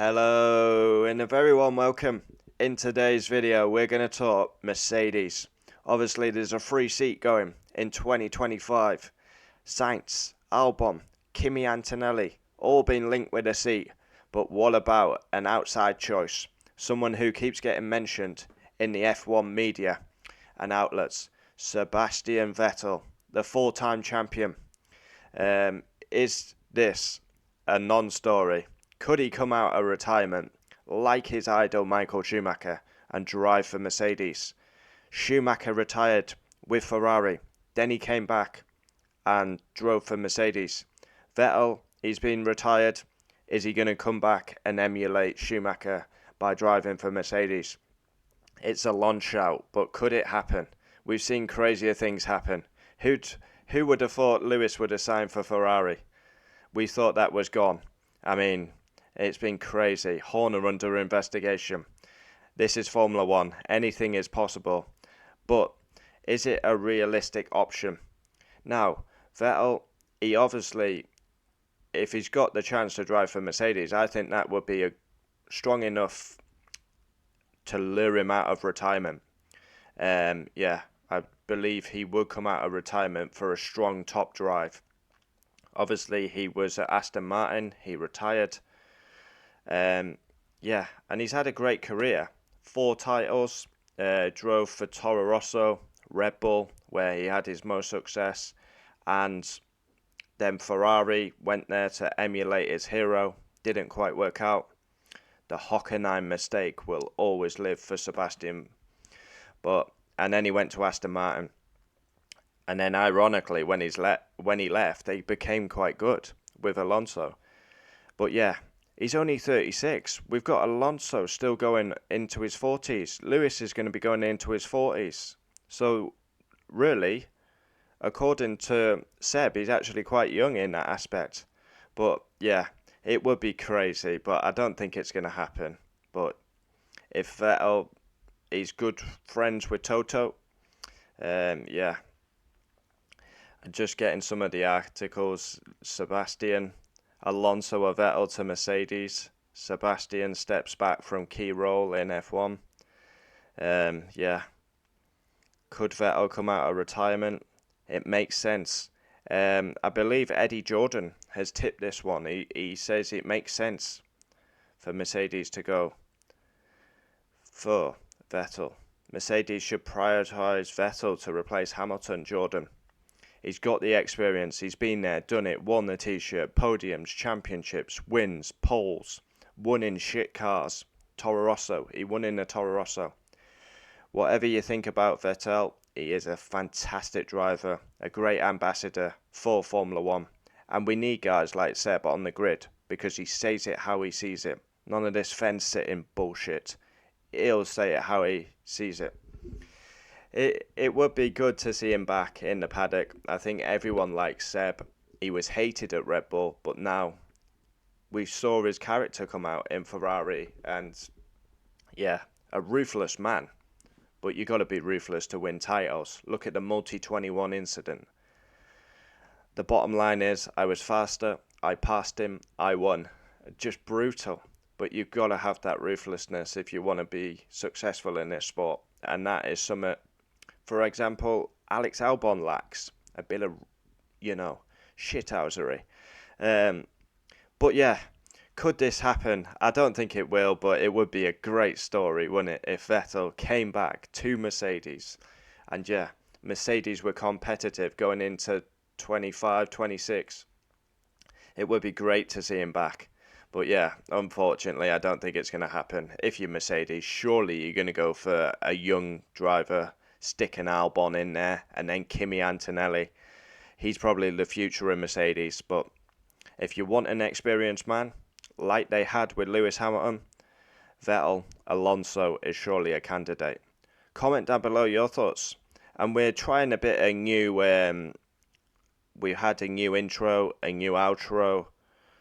Hello, and a very warm welcome. In today's video, we're going to talk Mercedes. Obviously, there's a free seat going in 2025. Sainz, Albon, Kimi Antonelli, all been linked with a seat. But what about an outside choice? Someone who keeps getting mentioned in the F1 media and outlets. Sebastian Vettel, the four-time champion. Is this a non-story? Could he come out of retirement like his idol Michael Schumacher and drive for Mercedes? Schumacher retired with Ferrari, then he came back and drove for Mercedes. Vettel, he's been retired. Is he going to come back and emulate Schumacher by driving for Mercedes? It's a long shout, but could it happen? We've seen crazier things happen. Who would have thought Lewis would have signed for Ferrari? We thought that was gone. I mean, it's been crazy. Horner under investigation. This is Formula One. Anything is possible. But is it a realistic option? Now, Vettel, he obviously, if he's got the chance to drive for Mercedes, I think that would be strong enough to lure him out of retirement. I believe he would come out of retirement for a strong top drive. Obviously, he was at Aston Martin. He retired. And he's had a great career. 4 titles. Drove for Toro Rosso, Red Bull, where he had his most success. And then Ferrari went there to emulate his hero. Didn't quite work out. The Hockenheim mistake will always live for Sebastian. And then he went to Aston Martin. And then ironically, when he left, they became quite good with Alonso. But yeah, he's only 36. We've got Alonso still going into his 40s. Lewis is going to be going into his 40s. So really, according to Seb, he's actually quite young in that aspect. But yeah, it would be crazy, but I don't think it's going to happen. But if Vettel, he's good friends with Toto, just getting some of the articles. Sebastian, Alonso or Vettel to Mercedes. Sebastian steps back from key role in F1. Could Vettel come out of retirement? It makes sense. I believe Eddie Jordan has tipped this one. He says it makes sense for Mercedes to go for Vettel. Mercedes should prioritise Vettel to replace Hamilton. Jordan. He's got the experience. He's been there, done it, won the T-shirt, podiums, championships, wins, poles, won in shit cars. Toro Rosso. He won in the Toro Rosso. Whatever you think about Vettel, he is a fantastic driver, a great ambassador for Formula One. And we need guys like Seb on the grid because he says it how he sees it. None of this fence-sitting bullshit. He'll say it how he sees it. It would be good to see him back in the paddock. I think everyone likes Seb. He was hated at Red Bull, but now we saw his character come out in Ferrari. And yeah, a ruthless man. But you got to be ruthless to win titles. Look at the multi-21 incident. The bottom line is, I was faster, I passed him, I won. Just brutal. But you've got to have that ruthlessness if you want to be successful in this sport. And that is something, for example, Alex Albon lacks. A bit of, shithousery. But yeah, could this happen? I don't think it will, but it would be a great story, wouldn't it, if Vettel came back to Mercedes. And yeah, Mercedes were competitive going into 25, 26. It would be great to see him back. But yeah, unfortunately, I don't think it's going to happen. If you're Mercedes, surely you're going to go for a young driver, stick an Albon in there, and then Kimi Antonelli. He's probably the future in Mercedes. But if you want an experienced man, like they had with Lewis Hamilton, Vettel, Alonso is surely a candidate. Comment down below your thoughts. And we're trying a bit of new, we had a new intro, a new outro.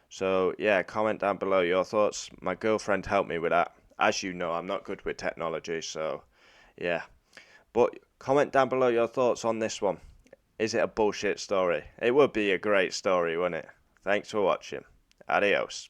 So yeah, comment down below your thoughts. My girlfriend helped me with that. As you know, I'm not good with technology, so yeah. But comment down below your thoughts on this one. Is it a bullshit story? It would be a great story, wouldn't it? Thanks for watching. Adios.